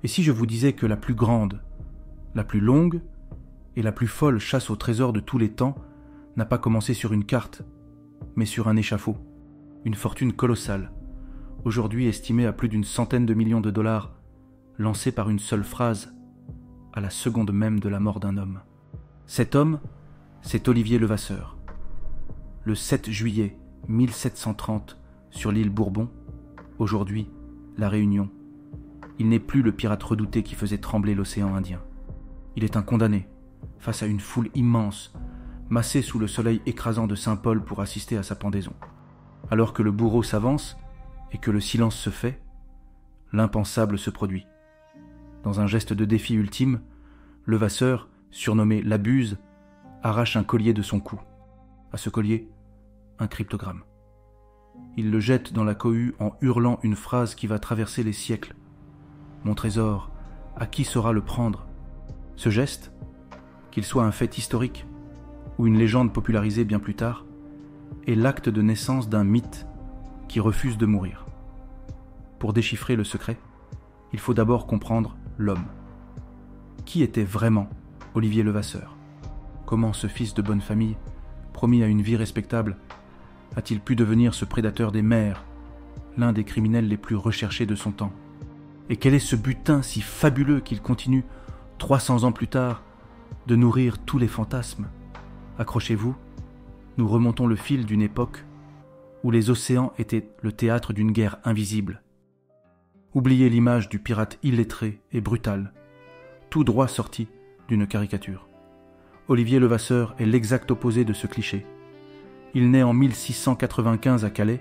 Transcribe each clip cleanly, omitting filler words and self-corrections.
Et si je vous disais que la plus grande, la plus longue et la plus folle chasse au trésor de tous les temps n'a pas commencé sur une carte, mais sur un échafaud, une fortune colossale, aujourd'hui estimée à plus d'une centaine de millions de dollars, lancée par une seule phrase, à la seconde même de la mort d'un homme. Cet homme, c'est Olivier Levasseur. Le 7 juillet 1730, sur l'île Bourbon, aujourd'hui, La Réunion, il n'est plus le pirate redouté qui faisait trembler l'océan Indien. Il est un condamné, face à une foule immense, massée sous le soleil écrasant de Saint-Paul pour assister à sa pendaison. Alors que le bourreau s'avance et que le silence se fait, l'impensable se produit. Dans un geste de défi ultime, Levasseur, surnommé la Buse, arrache un collier de son cou. À ce collier, un cryptogramme. Il le jette dans la cohue en hurlant une phrase qui va traverser les siècles. « Mon trésor, à qui saura le prendre ?» Ce geste, qu'il soit un fait historique ou une légende popularisée bien plus tard, est l'acte de naissance d'un mythe qui refuse de mourir. Pour déchiffrer le secret, il faut d'abord comprendre l'homme. Qui était vraiment Olivier Levasseur ? Comment ce fils de bonne famille, promis à une vie respectable, a-t-il pu devenir ce prédateur des mers, l'un des criminels les plus recherchés de son temps ? Et quel est ce butin si fabuleux qu'il continue, 300 ans plus tard, de nourrir tous les fantasmes ? Accrochez-vous, nous remontons le fil d'une époque où les océans étaient le théâtre d'une guerre invisible. Oubliez l'image du pirate illettré et brutal, tout droit sorti d'une caricature. Olivier Levasseur est l'exact opposé de ce cliché. Il naît en 1695 à Calais,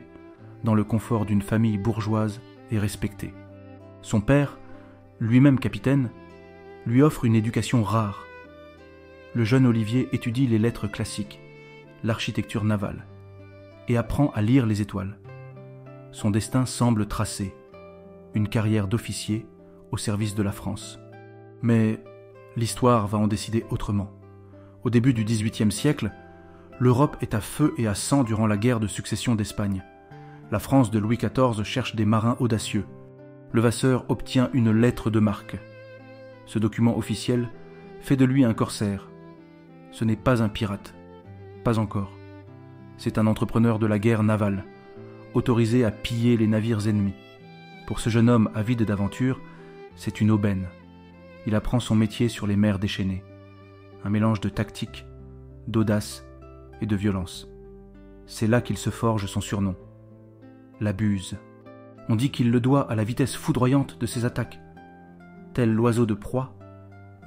dans le confort d'une famille bourgeoise et respectée. Son père, lui-même capitaine, lui offre une éducation rare. Le jeune Olivier étudie les lettres classiques, l'architecture navale, et apprend à lire les étoiles. Son destin semble tracé, une carrière d'officier au service de la France. Mais l'histoire va en décider autrement. Au début du XVIIIe siècle, l'Europe est à feu et à sang durant la guerre de succession d'Espagne. La France de Louis XIV cherche des marins audacieux. Levasseur obtient une lettre de marque. Ce document officiel fait de lui un corsaire. Ce n'est pas un pirate, pas encore. C'est un entrepreneur de la guerre navale, autorisé à piller les navires ennemis. Pour ce jeune homme avide d'aventure, c'est une aubaine. Il apprend son métier sur les mers déchaînées. Un mélange de tactique, d'audace et de violence. C'est là qu'il se forge son surnom, la Buse. On dit qu'il le doit à la vitesse foudroyante de ses attaques. Tel l'oiseau de proie,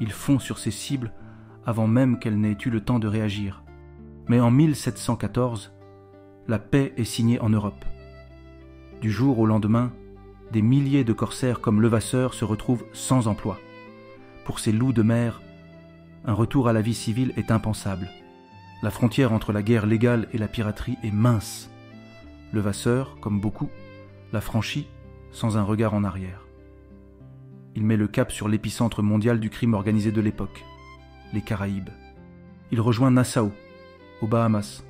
il fond sur ses cibles avant même qu'elles n'aient eu le temps de réagir. Mais en 1714, la paix est signée en Europe. Du jour au lendemain, des milliers de corsaires comme Levasseur se retrouvent sans emploi. Pour ces loups de mer, un retour à la vie civile est impensable. La frontière entre la guerre légale et la piraterie est mince. Levasseur, comme beaucoup, la franchit sans un regard en arrière. Il met le cap sur l'épicentre mondial du crime organisé de l'époque, les Caraïbes. Il rejoint Nassau, aux Bahamas,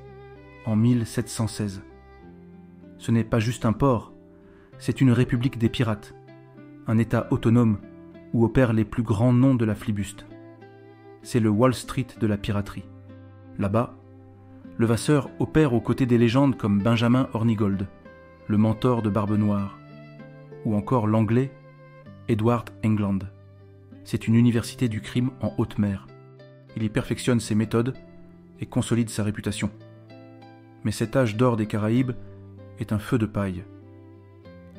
en 1716. Ce n'est pas juste un port, c'est une république des pirates, un État autonome où opèrent les plus grands noms de la flibuste. C'est le Wall Street de la piraterie. Là-bas, Levasseur opère aux côtés des légendes comme Benjamin Hornigold, le mentor de Barbe Noire, ou encore l'anglais Edward England. C'est une université du crime en haute mer. Il y perfectionne ses méthodes et consolide sa réputation. Mais cet âge d'or des Caraïbes est un feu de paille.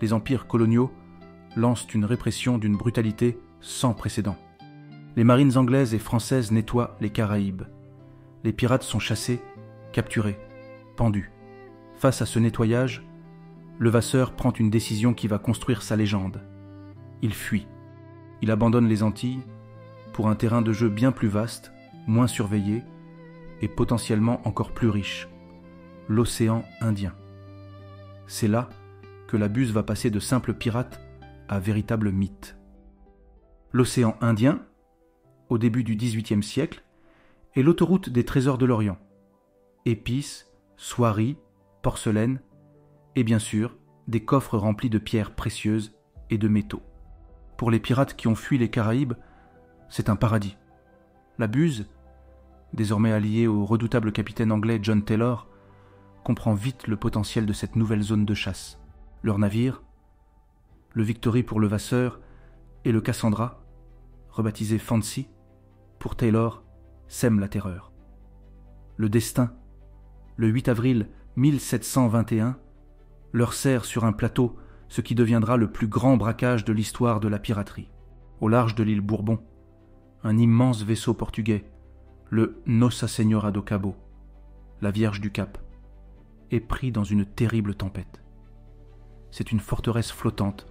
Les empires coloniaux lancent une répression d'une brutalité sans précédent. Les marines anglaises et françaises nettoient les Caraïbes. Les pirates sont chassés, capturés, pendus. Face à ce nettoyage, Levasseur prend une décision qui va construire sa légende. Il fuit. Il abandonne les Antilles pour un terrain de jeu bien plus vaste, moins surveillé et potentiellement encore plus riche, l'océan Indien. C'est là que la Buse va passer de simple pirate à véritable mythe. L'océan Indien, au début du XVIIIe siècle, est l'autoroute des trésors de l'Orient. Épices, soieries, porcelaine et bien sûr des coffres remplis de pierres précieuses et de métaux. Pour les pirates qui ont fui les Caraïbes, c'est un paradis. La Buse, désormais alliée au redoutable capitaine anglais John Taylor, comprend vite le potentiel de cette nouvelle zone de chasse. Leurs navires, le Victory pour le Vasseur et le Cassandra, rebaptisé Fancy, pour Taylor, sèment la terreur. Le destin, le 8 avril 1721, leur sert sur un plateau ce qui deviendra le plus grand braquage de l'histoire de la piraterie. Au large de l'île Bourbon, un immense vaisseau portugais, le Nossa Senhora do Cabo, la Vierge du Cap, est pris dans une terrible tempête. C'est une forteresse flottante,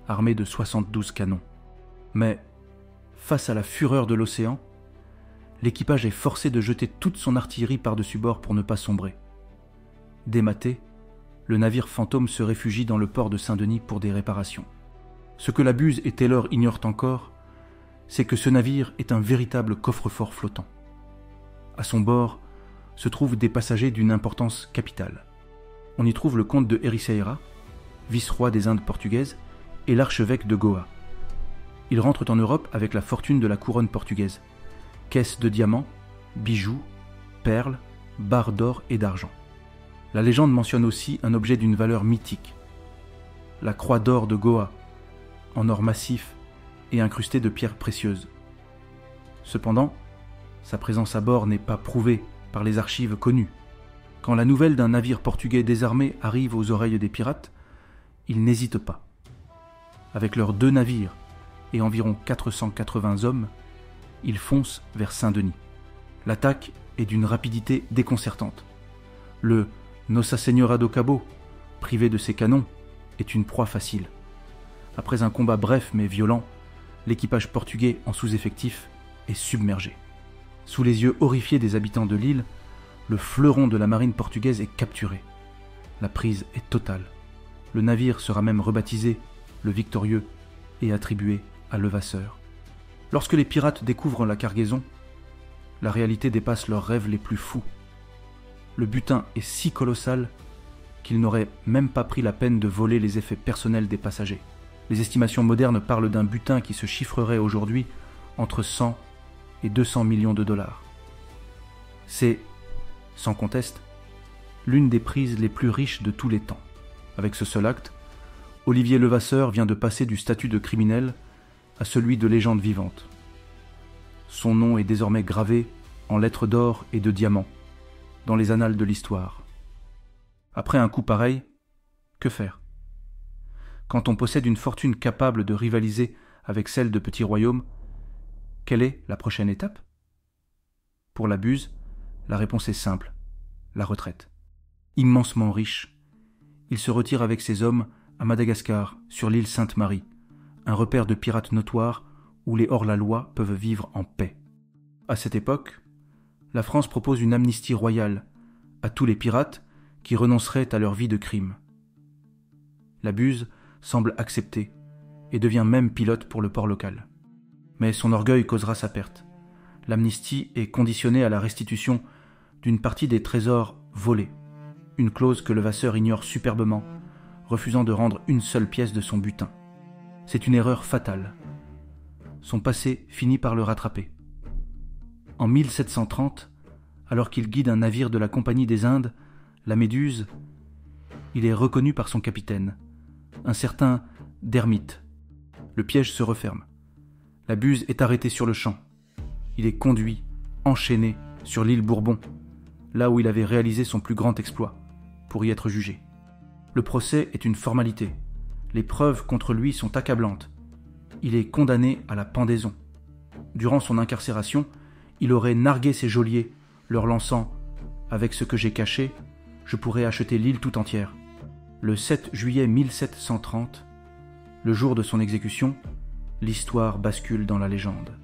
armée de 72 canons. Mais, face à la fureur de l'océan, l'équipage est forcé de jeter toute son artillerie par-dessus bord pour ne pas sombrer. Dématé, le navire fantôme se réfugie dans le port de Saint-Denis pour des réparations. Ce que la Buse et Taylor ignorent encore, c'est que ce navire est un véritable coffre-fort flottant. À son bord se trouvent des passagers d'une importance capitale. On y trouve le comte de Ericeira, vice-roi des Indes portugaises, et l'archevêque de Goa. Ils rentrent en Europe avec la fortune de la couronne portugaise, caisses de diamants, bijoux, perles, barres d'or et d'argent. La légende mentionne aussi un objet d'une valeur mythique, la croix d'or de Goa, en or massif et incrustée de pierres précieuses. Cependant, sa présence à bord n'est pas prouvée par les archives connues. Quand la nouvelle d'un navire portugais désarmé arrive aux oreilles des pirates, ils n'hésitent pas. Avec leurs 2 navires et environ 480 hommes, ils foncent vers Saint-Denis. L'attaque est d'une rapidité déconcertante. Le Nossa Senhora do Cabo, privé de ses canons, est une proie facile. Après un combat bref mais violent, l'équipage portugais en sous-effectif est submergé. Sous les yeux horrifiés des habitants de l'île, le fleuron de la marine portugaise est capturé. La prise est totale. Le navire sera même rebaptisé le Victorieux et attribué à Levasseur. Lorsque les pirates découvrent la cargaison, la réalité dépasse leurs rêves les plus fous. Le butin est si colossal qu'ils n'auraient même pas pris la peine de voler les effets personnels des passagers. Les estimations modernes parlent d'un butin qui se chiffrerait aujourd'hui entre 100 et 200 millions de dollars. C'est, sans conteste, l'une des prises les plus riches de tous les temps. Avec ce seul acte, Olivier Levasseur vient de passer du statut de criminel à celui de légende vivante. Son nom est désormais gravé en lettres d'or et de diamants dans les annales de l'histoire. Après un coup pareil, que faire? Quand on possède une fortune capable de rivaliser avec celle de petits royaumes, quelle est la prochaine étape? Pour la Buse, la réponse est simple, la retraite. Immensement riche, il se retire avec ses hommes à Madagascar, sur l'île Sainte-Marie, un repère de pirates notoires où les hors-la-loi peuvent vivre en paix. À cette époque, la France propose une amnistie royale à tous les pirates qui renonceraient à leur vie de crime. La Buse semble accepter et devient même pilote pour le port local. Mais son orgueil causera sa perte. L'amnistie est conditionnée à la restitution d'une partie des trésors volés, une clause que Levasseur ignore superbement, refusant de rendre une seule pièce de son butin. C'est une erreur fatale. Son passé finit par le rattraper. En 1730, alors qu'il guide un navire de la Compagnie des Indes, la Méduse, il est reconnu par son capitaine, un certain Dermite. Le piège se referme. La Buse est arrêtée sur le champ. Il est conduit, enchaîné, sur l'île Bourbon, là où il avait réalisé son plus grand exploit, pour y être jugé. Le procès est une formalité. Les preuves contre lui sont accablantes. Il est condamné à la pendaison. Durant son incarcération, il aurait nargué ses geôliers, leur lançant « Avec ce que j'ai caché, je pourrais acheter l'île tout entière ». Le 7 juillet 1730, le jour de son exécution, l'histoire bascule dans la légende.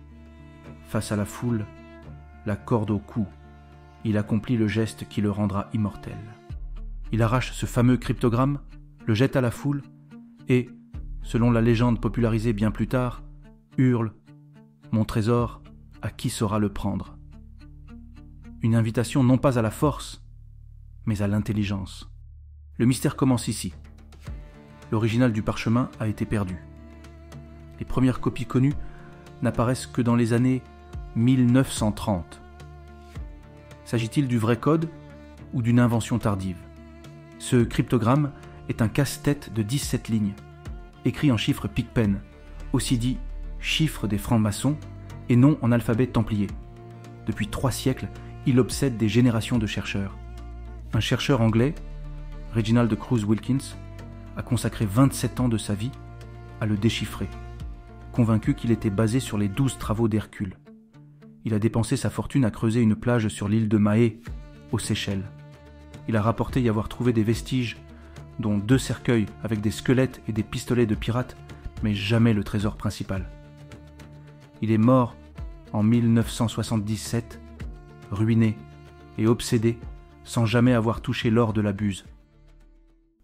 Face à la foule, la corde au cou, il accomplit le geste qui le rendra immortel. Il arrache ce fameux cryptogramme, le jette à la foule et, selon la légende popularisée bien plus tard, hurle « Mon trésor, à qui saura le prendre ?» Une invitation non pas à la force, mais à l'intelligence. Le mystère commence ici. L'original du parchemin a été perdu. Les premières copies connues n'apparaissent que dans les années 1930. S'agit-il du vrai code ou d'une invention tardive? Ce cryptogramme est un casse-tête de 17 lignes, écrit en chiffres Picpen, aussi dit chiffre des francs-maçons et non en alphabet templier. Depuis 3 siècles, il obsède des générations de chercheurs. Un chercheur anglais, Reginald Cruz Wilkins, a consacré 27 ans de sa vie à le déchiffrer, convaincu qu'il était basé sur les 12 travaux d'Hercule. Il a dépensé sa fortune à creuser une plage sur l'île de Mahé, aux Seychelles. Il a rapporté y avoir trouvé des vestiges, dont 2 cercueils avec des squelettes et des pistolets de pirates, mais jamais le trésor principal. Il est mort en 1977, ruiné et obsédé, sans jamais avoir touché l'or de la Buse.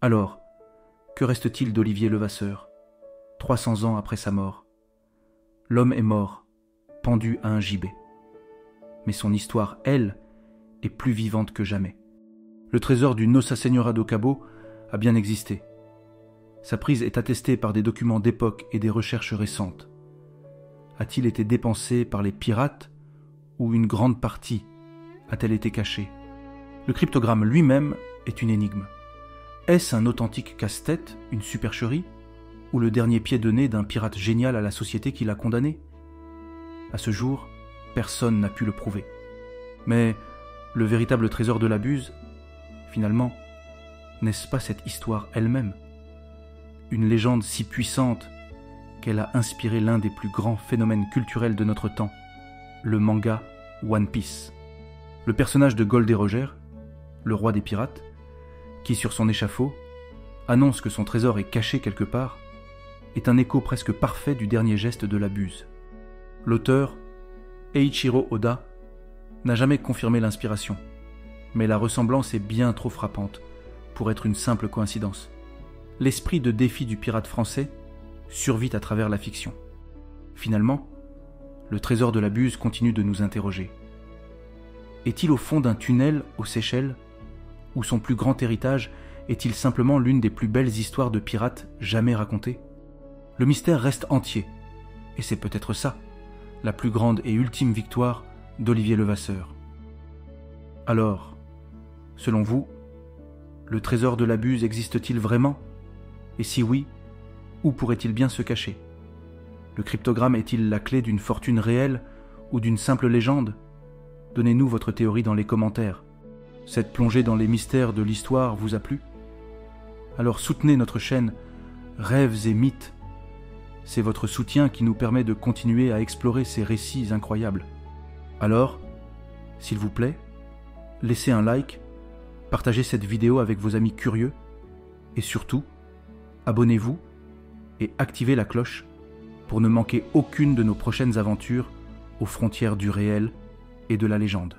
Alors, que reste-t-il d'Olivier Levasseur, 300 ans après sa mort? L'homme est mort, pendu à un gibet. Mais son histoire, elle, est plus vivante que jamais. Le trésor du Nossa Senhora do Cabo a bien existé. Sa prise est attestée par des documents d'époque et des recherches récentes. A-t-il été dépensé par les pirates ou une grande partie a-t-elle été cachée? Le cryptogramme lui-même est une énigme. Est-ce un authentique casse-tête, une supercherie, ou le dernier pied de nez d'un pirate génial à la société qui l'a condamné? À ce jour, personne n'a pu le prouver. Mais le véritable trésor de la Buse, finalement, n'est-ce pas cette histoire elle-même? Une légende si puissante qu'elle a inspiré l'un des plus grands phénomènes culturels de notre temps, le manga One Piece. Le personnage de Goldie Roger, le roi des pirates, qui sur son échafaud annonce que son trésor est caché quelque part, est un écho presque parfait du dernier geste de la Buse. L'auteur, Eiichiro Oda, n'a jamais confirmé l'inspiration, mais la ressemblance est bien trop frappante pour être une simple coïncidence. L'esprit de défi du pirate français survit à travers la fiction. Finalement, le trésor de la Buse continue de nous interroger. Est-il au fond d'un tunnel aux Seychelles, ou son plus grand héritage est-il simplement l'une des plus belles histoires de pirates jamais racontées? Le mystère reste entier, et c'est peut-être ça, la plus grande et ultime victoire d'Olivier Levasseur. Alors, selon vous, le trésor de la Buse existe-t-il vraiment? Et si oui, où pourrait-il bien se cacher? Le cryptogramme est-il la clé d'une fortune réelle ou d'une simple légende? Donnez-nous votre théorie dans les commentaires. Cette plongée dans les mystères de l'histoire vous a plu? Alors soutenez notre chaîne Rêves et Mythes. C'est votre soutien qui nous permet de continuer à explorer ces récits incroyables. Alors, s'il vous plaît, laissez un like, partagez cette vidéo avec vos amis curieux et surtout, abonnez-vous et activez la cloche pour ne manquer aucune de nos prochaines aventures aux frontières du réel et de la légende.